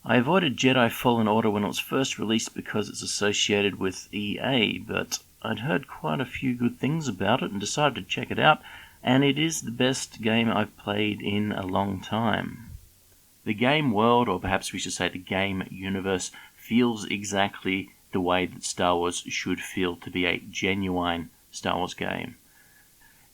I avoided Jedi Fallen Order when it was first released because it's associated with EA, but I'd heard quite a few good things about it and decided to check it out, and it is the best game I've played in a long time. The game world, or perhaps we should say the game universe, feels exactly the way that Star Wars should feel to be a genuine Star Wars game.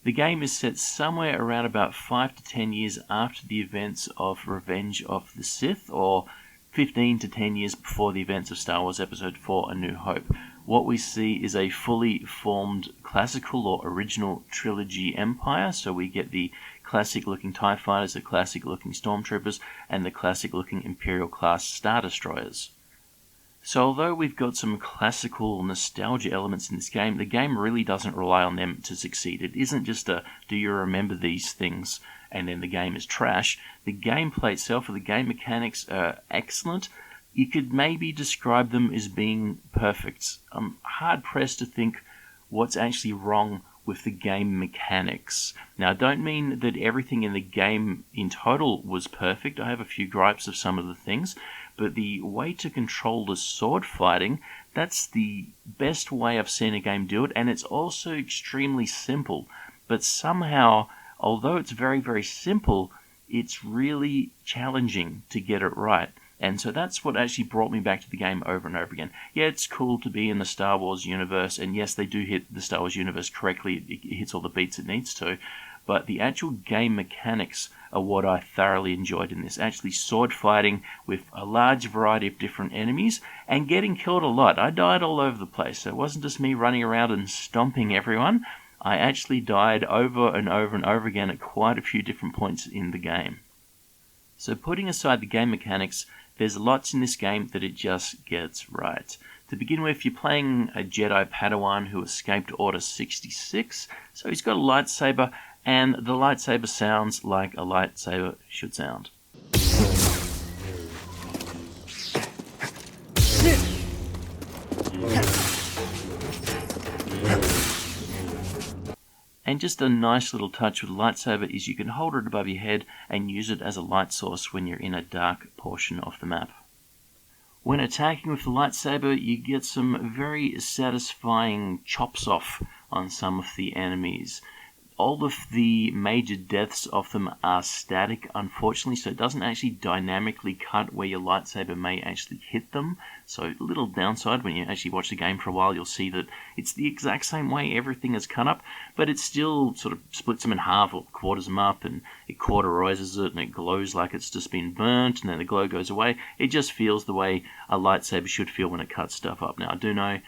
The game is set somewhere around about 5 to 10 years after the events of Revenge of the Sith, or 15 to 10 years before the events of Star Wars Episode 4 A New Hope. What we see is a fully formed classical or original trilogy empire, so we get the classic-looking TIE Fighters, the classic-looking Stormtroopers, and the classic-looking Imperial-class Star Destroyers. So although we've got some classical nostalgia elements in this game, the game really doesn't rely on them to succeed. It isn't just a, do you remember these things, and then the game is trash. The gameplay itself, or the game mechanics, are excellent. You could maybe describe them as being perfect. I'm hard-pressed to think what's actually wrong with the game mechanics. Now, I don't mean that everything in the game in total was perfect. I have a few gripes of some of the things, but the way to control the sword fighting, that's the best way I've seen a game do it, and it's also extremely simple. But somehow, although it's very, very simple, it's really challenging to get it right. And so that's what actually brought me back to the game over and over again. Yeah, it's cool to be in the Star Wars universe, and yes, they do hit the Star Wars universe correctly. It hits all the beats it needs to. But the actual game mechanics are what I thoroughly enjoyed in this. Actually sword fighting with a large variety of different enemies and getting killed a lot. I died all over the place. So it wasn't just me running around and stomping everyone. I actually died over and over and over again at quite a few different points in the game. So putting aside the game mechanics, there's lots in this game that it just gets right. To begin with, you're playing a Jedi Padawan who escaped Order 66, so he's got a lightsaber, and the lightsaber sounds like a lightsaber should sound. And just a nice little touch with the lightsaber is you can hold it above your head and use it as a light source when you're in a dark portion of the map. When attacking with the lightsaber, you get some very satisfying chops off on some of the enemies. All of the major deaths of them are static, unfortunately, so it doesn't actually dynamically cut where your lightsaber may actually hit them. So a little downside, when you actually watch the game for a while, you'll see that it's the exact same way everything is cut up, but it still sort of splits them in half or quarters them up, and it cauterizes it, and it glows like it's just been burnt, and then the glow goes away. It just feels the way a lightsaber should feel when it cuts stuff up. Now, I do know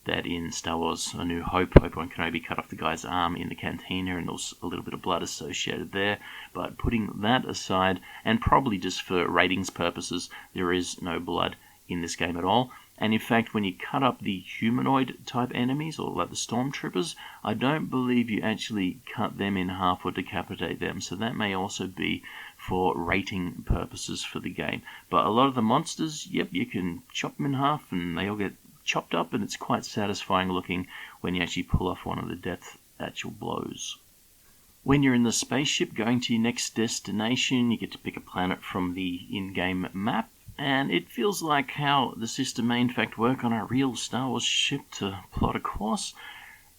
that in Star Wars A New Hope, Obi-Wan Kenobi cut off the guy's arm in the cantina, and there was a little bit of blood associated there. But putting that aside, and probably just for ratings purposes, there is no blood in this game at all. And in fact, when you cut up the humanoid type enemies, or like the Stormtroopers, I don't believe you actually cut them in half or decapitate them. So that may also be for rating purposes for the game. But a lot of the monsters, yep, you can chop them in half and they all get chopped up, and it's quite satisfying looking when you actually pull off one of the death actual blows. When you're in the spaceship going to your next destination, you get to pick a planet from the in-game map, and it feels like how the system may in fact work on a real Star Wars ship to plot a course.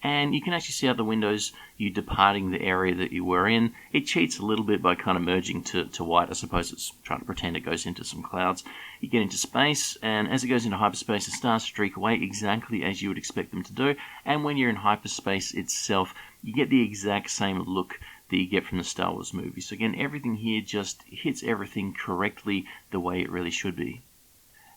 And you can actually see out the windows you departing the area that you were in. It cheats a little bit by kind of merging to white. I suppose it's trying to pretend it goes into some clouds. You get into space, and as it goes into hyperspace, the stars streak away exactly as you would expect them to do. And when you're in hyperspace itself, you get the exact same look that you get from the Star Wars movies. So again, everything here just hits everything correctly the way it really should be.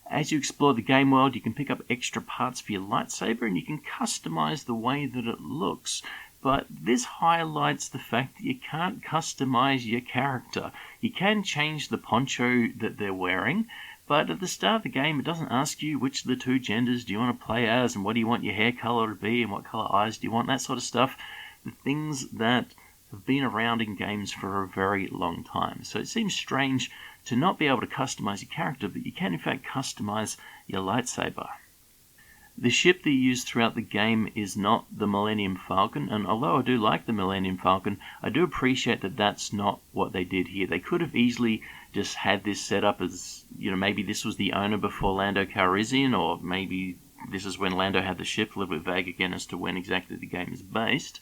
As you explore the game world, you can pick up extra parts for your lightsaber, and you can customize the way that it looks. But this highlights the fact that you can't customize your character. You can change the poncho that they're wearing, but at the start of the game, it doesn't ask you which of the two genders do you want to play as, and what do you want your hair color to be, and what color eyes do you want, that sort of stuff. The things that have been around in games for a very long time. So it seems strange to not be able to customize your character, but you can in fact customize your lightsaber. The ship they use throughout the game is not the Millennium Falcon, and although I do like the Millennium Falcon, I do appreciate that that's not what they did here. They could have easily just had this set up as, maybe this was the owner before Lando Calrissian, or maybe this is when Lando had the ship, a little bit vague again as to when exactly the game is based.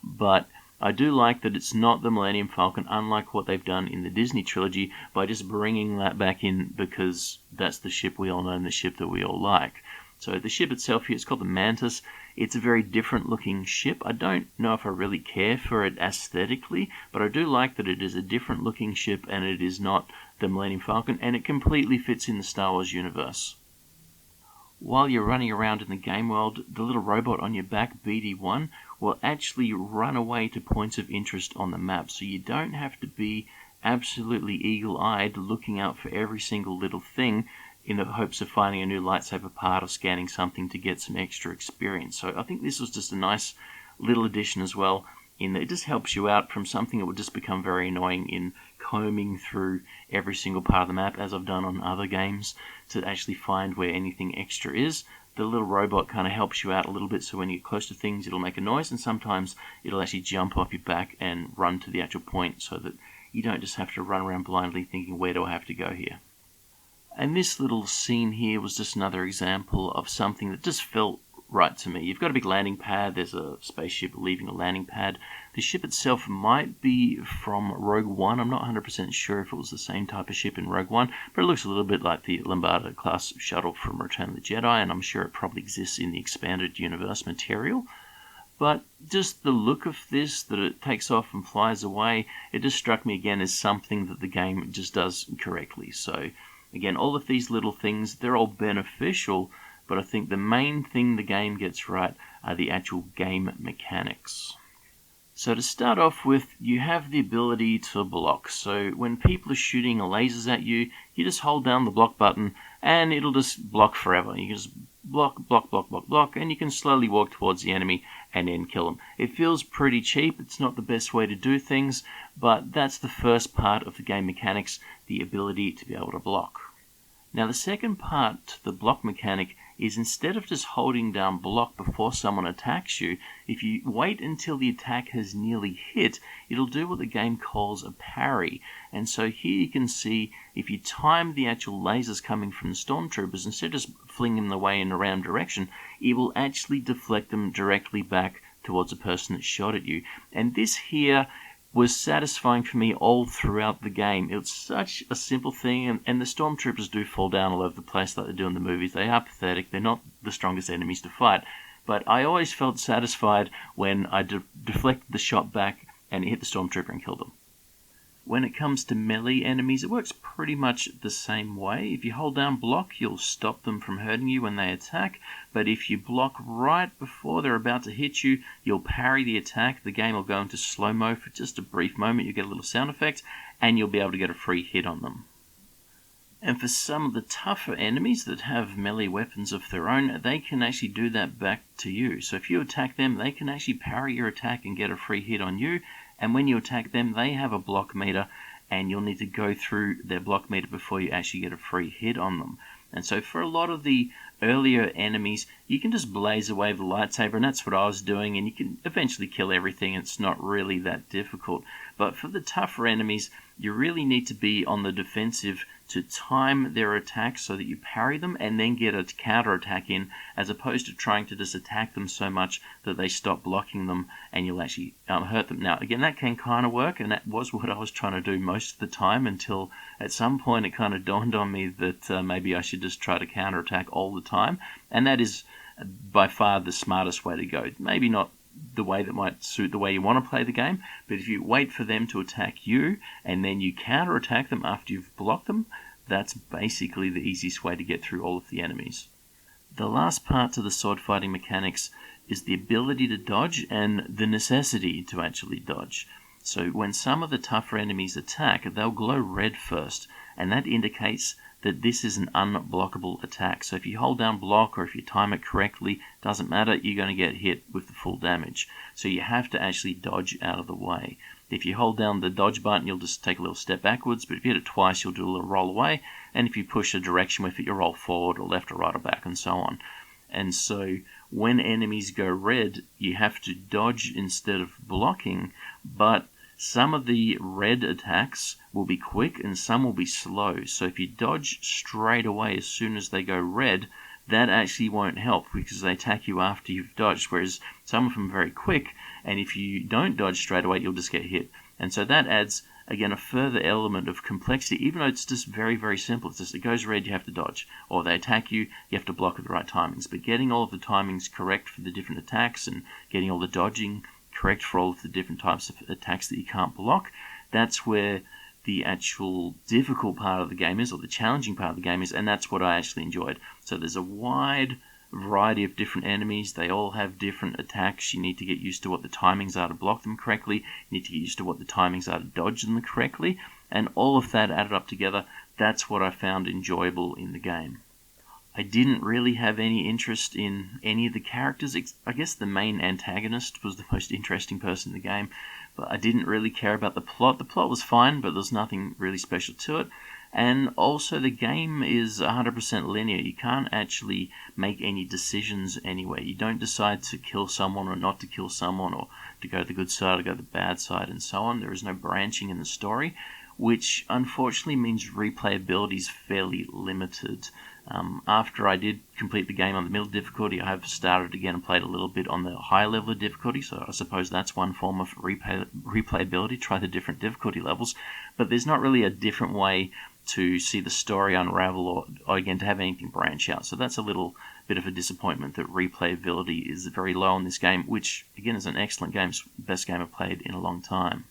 But I do like that it's not the Millennium Falcon, unlike what they've done in the Disney trilogy, by just bringing that back in because that's the ship we all know and the ship that we all like. So the ship itself here, it's called the Mantis. It's a very different looking ship. I don't know if I really care for it aesthetically, but I do like that it is a different looking ship and it is not the Millennium Falcon, and it completely fits in the Star Wars universe. While you're running around in the game world, the little robot on your back, BD-1, will actually run away to points of interest on the map, so you don't have to be absolutely eagle-eyed looking out for every single little thing in the hopes of finding a new lightsaber part or scanning something to get some extra experience. So I think this was just a nice little addition as well, in that it just helps you out from something that would just become very annoying in combing through every single part of the map, as I've done on other games, to actually find where anything extra is. The little robot kind of helps you out a little bit, so when you get close to things it'll make a noise, and sometimes it'll actually jump off your back and run to the actual point, so that you don't just have to run around blindly thinking, where do I have to go here? And this little scene here was just another example of something that just felt right to me. You've got a big landing pad, there's a spaceship leaving a landing pad. The ship itself might be from Rogue One. I'm not 100% sure if it was the same type of ship in Rogue One, but it looks a little bit like the Lombardo class shuttle from Return of the Jedi, and I'm sure it probably exists in the expanded universe material. But just the look of this, that it takes off and flies away, it just struck me again as something that the game just does correctly. So again, all of these little things, they're all beneficial, but I think the main thing the game gets right are the actual game mechanics. So to start off with, you have the ability to block. So when people are shooting lasers at you, you just hold down the block button and it'll just block forever. You can just block, block, block, block, block, and you can slowly walk towards the enemy and then kill them. It feels pretty cheap. It's not the best way to do things, but that's the first part of the game mechanics, the ability to be able to block. Now the second part to the block mechanic is, instead of just holding down block before someone attacks you, if you wait until the attack has nearly hit, it'll do what the game calls a parry. And so here you can see, if you time the actual lasers coming from the stormtroopers, instead of just flinging them away in a random direction, it will actually deflect them directly back towards the person that shot at you. And this here was satisfying for me all throughout the game. It's such a simple thing, and the stormtroopers do fall down all over the place like they do in the movies. They are pathetic. They're not the strongest enemies to fight, but I always felt satisfied when I deflected the shot back and it hit the stormtrooper and killed them. When it comes to melee enemies, it works pretty much the same way. If you hold down block, you'll stop them from hurting you when they attack, but if you block right before they're about to hit you, you'll parry the attack. The game will go into slow-mo for just a brief moment. You get a little sound effect, and you'll be able to get a free hit on them. And for some of the tougher enemies that have melee weapons of their own, they can actually do that back to you. So if you attack them, they can actually parry your attack and get a free hit on you. And when you attack them, they have a block meter, and you'll need to go through their block meter before you actually get a free hit on them. And so for a lot of the earlier enemies, you can just blaze away with a lightsaber, and that's what I was doing, and you can eventually kill everything. It's not really that difficult. But for the tougher enemies, you really need to be on the defensive to time their attacks so that you parry them and then get a counter-attack in, as opposed to trying to just attack them so much that they stop blocking them and you'll actually hurt them. Now, again, that can kind of work, and that was what I was trying to do most of the time, until at some point it kind of dawned on me that maybe I should just try to counter-attack all the time, and that is by far the smartest way to go. Maybe not the way that might suit the way you want to play the game, but if you wait for them to attack you and then you counter-attack them after you've blocked them, that's basically the easiest way to get through all of the enemies. The last part to the sword fighting mechanics is the ability to dodge and the necessity to actually dodge. So when some of the tougher enemies attack, they'll glow red first, and that indicates that this is an unblockable attack. So if you hold down block, or if you time it correctly, doesn't matter, you're going to get hit with the full damage. So you have to actually dodge out of the way. If you hold down the dodge button, you'll just take a little step backwards, but if you hit it twice, you'll do a little roll away, and if you push a direction with it, you'll roll forward or left or right or back and so on. and so when enemies go red, you have to dodge instead of blocking, but some of the red attacks will be quick and some will be slow. So if you dodge straight away as soon as they go red, that actually won't help because they attack you after you've dodged, whereas some of them are very quick, and if you don't dodge straight away, you'll just get hit. And so that adds, again, a further element of complexity, even though it's just very, very simple. It's just it goes red, you have to dodge. Or they attack you, you have to block at the right timings. But getting all of the timings correct for the different attacks and getting all the dodging correct for all of the different types of attacks that you can't block, that's where the actual difficult part of the game is, or the challenging part of the game is, and that's what I actually enjoyed. So there's a wide variety of different enemies. They all have different attacks. You need to get used to what the timings are to block them correctly. You need to get used to what the timings are to dodge them correctly. And all of that added up together, that's what I found enjoyable in the game. I didn't really have any interest in any of the characters. I guess the main antagonist was the most interesting person in the game, but I didn't really care about the plot. The plot was fine, but there's nothing really special to it. And also the game is 100% linear. You can't actually make any decisions anyway. You don't decide to kill someone or not to kill someone, or to go the good side or go the bad side, and so on. There is no branching in the story, which unfortunately means replayability is fairly limited. After I did complete the game on the middle difficulty, I have started again and played a little bit on the high level of difficulty, so I suppose that's one form of replayability, try the different difficulty levels, but there's not really a different way to see the story unravel or again to have anything branch out. So that's a little bit of a disappointment that replayability is very low in this game, which again is an excellent game. It's the best game I've played in a long time.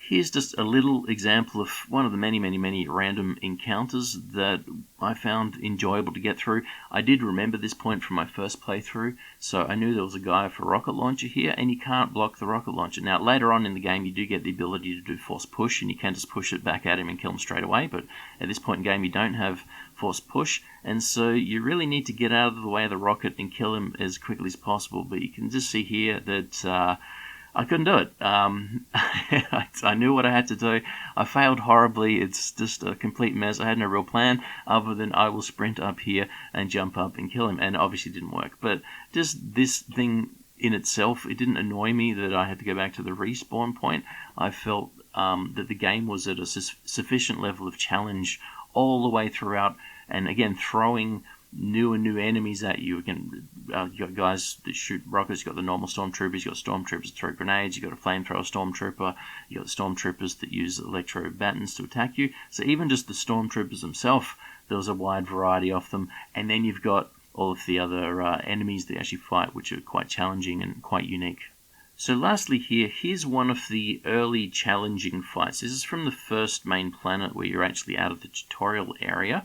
Here's just a little example of one of the many random encounters that I found enjoyable to get through. I did remember this point from my first playthrough, so I knew there was a guy with a rocket launcher here, and you can't block the rocket launcher. Now, later on in the game, you do get the ability to do force push, and you can just push it back at him and kill him straight away, but at this point in the game, you don't have force push, and so you really need to get out of the way of the rocket and kill him as quickly as possible, but you can just see here that I couldn't do it. I knew what I had to do. I failed horribly. It's just a complete mess. I had no real plan other than I will sprint up here and jump up and kill him, and obviously it didn't work. But just this thing in itself, it didn't annoy me that I had to go back to the respawn point. I felt that the game was at a sufficient level of challenge all the way throughout, and again, throwing new enemies at you. Again, you got guys that shoot rockets, you got the normal stormtroopers, you got stormtroopers that throw grenades, you got a flamethrower stormtrooper, you got the stormtroopers that use electro battens to attack you. So even just the stormtroopers themselves, there was a wide variety of them, and then you've got all of the other enemies that you actually fight, which are quite challenging and quite unique. So lastly here's one of the early challenging fights. This is from the first main planet where you're actually out of the tutorial area.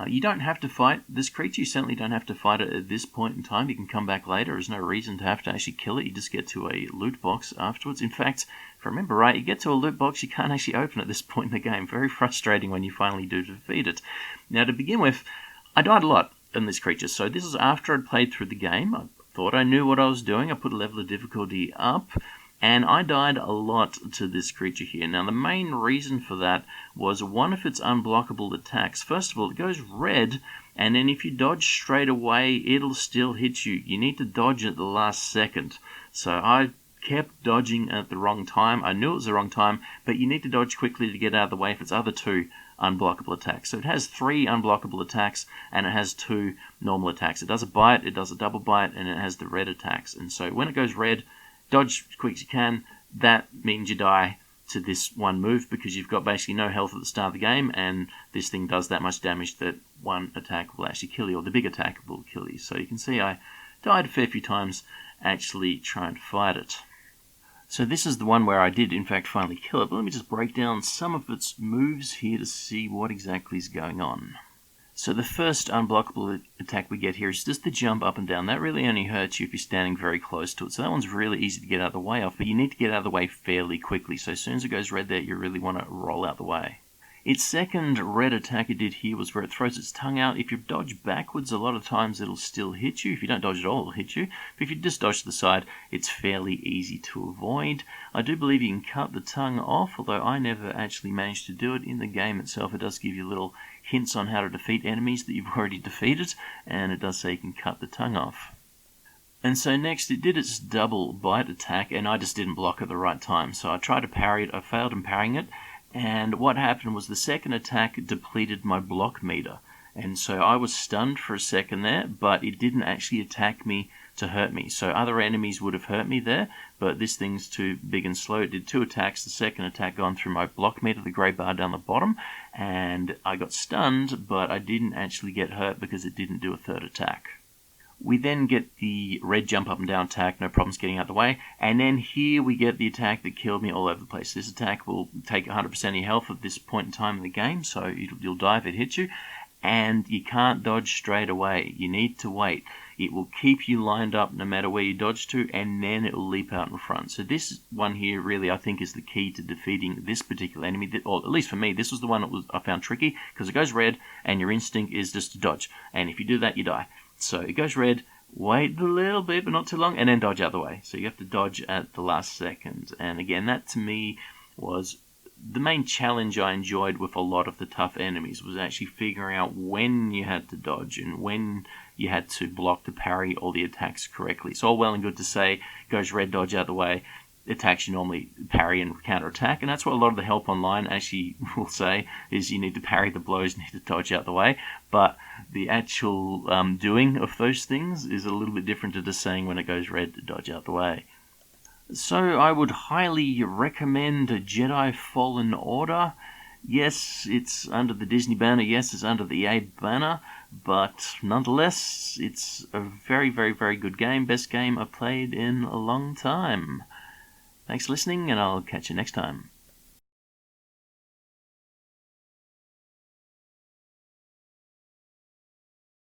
You don't have to fight this creature. You certainly don't have to fight it at this point in time. You can come back later. There's no reason to have to actually kill it. You just get to a loot box afterwards. In fact, if I remember right, you get to a loot box you can't actually open at this point in the game. Very frustrating when you finally do defeat it. Now, to begin with, I died a lot in this creature. So this is after I'd played through the game. I thought I knew what I was doing. I put a level of difficulty up, and I died a lot to this creature here. Now, the main reason for that was one of its unblockable attacks. First of all, it goes red, and then if you dodge straight away, it'll still hit you. You need to dodge at the last second. So I kept dodging at the wrong time. I knew it was the wrong time, but you need to dodge quickly to get out of the way for its other two unblockable attacks. So it has 3 unblockable attacks, and it has 2 normal attacks. It does a bite, it does a double bite, and it has the red attacks. And so when it goes red, dodge as quick as you can. That means you die to this one move because you've got basically no health at the start of the game, and this thing does that much damage that one attack will actually kill you, or the big attack will kill you. So you can see I died a fair few times actually trying to fight it. So this is the one where I did in fact finally kill it, but let me just break down some of its moves here to see what exactly is going on. So the first unblockable attack we get here is just the jump up and down. That really only hurts you if you're standing very close to it. So that one's really easy to get out of the way of, but you need to get out of the way fairly quickly. So as soon as it goes red there, you really want to roll out the way. Its second red attack it did here was where it throws its tongue out. If you dodge backwards, a lot of times it'll still hit you. If you don't dodge at all, it'll hit you. But if you just dodge to the side, it's fairly easy to avoid. I do believe you can cut the tongue off, although I never actually managed to do it in the game itself. It does give you a little hints on how to defeat enemies that you've already defeated, and it does say you can cut the tongue off. And so next it did its double bite attack, and I just didn't block at the right time. So I tried to parry it, I failed in parrying it, and what happened was the second attack depleted my block meter. And so I was stunned for a second there, but it didn't actually attack me to hurt me. So other enemies would have hurt me there, but this thing's too big and slow. It did 2 attacks. The second attack gone through my block meter, the grey bar down the bottom, and I got stunned, but I didn't actually get hurt because it didn't do a third attack. We then get the red jump up and down attack, no problems getting out of the way, and then here we get the attack that killed me all over the place. This attack will take 100% of your health at this point in time in the game, so you'll die if it hits you, and you can't dodge straight away. You need to wait. It will keep you lined up no matter where you dodge to, and then it will leap out in front. So this one here really, I think, is the key to defeating this particular enemy, or at least for me, this was the one that I found tricky, because it goes red, and your instinct is just to dodge, and if you do that, you die. So it goes red, wait a little bit, but not too long, and then dodge out the way. So you have to dodge at the last second. And again, that to me was the main challenge I enjoyed with a lot of the tough enemies, was actually figuring out when you had to dodge and when you had to block to parry all the attacks correctly. It's all well and good to say, goes red, dodge out the way. Attacks you normally parry and counter-attack, and that's what a lot of the help online actually will say, is you need to parry the blows, you need to dodge out the way, but the actual doing of those things is a little bit different to just saying when it goes red to dodge out the way. So I would highly recommend Jedi Fallen Order. Yes, it's under the Disney banner, yes, it's under the EA banner, but nonetheless, it's a very, very, very good game, best game I've played in a long time. Thanks for listening, and I'll catch you next time.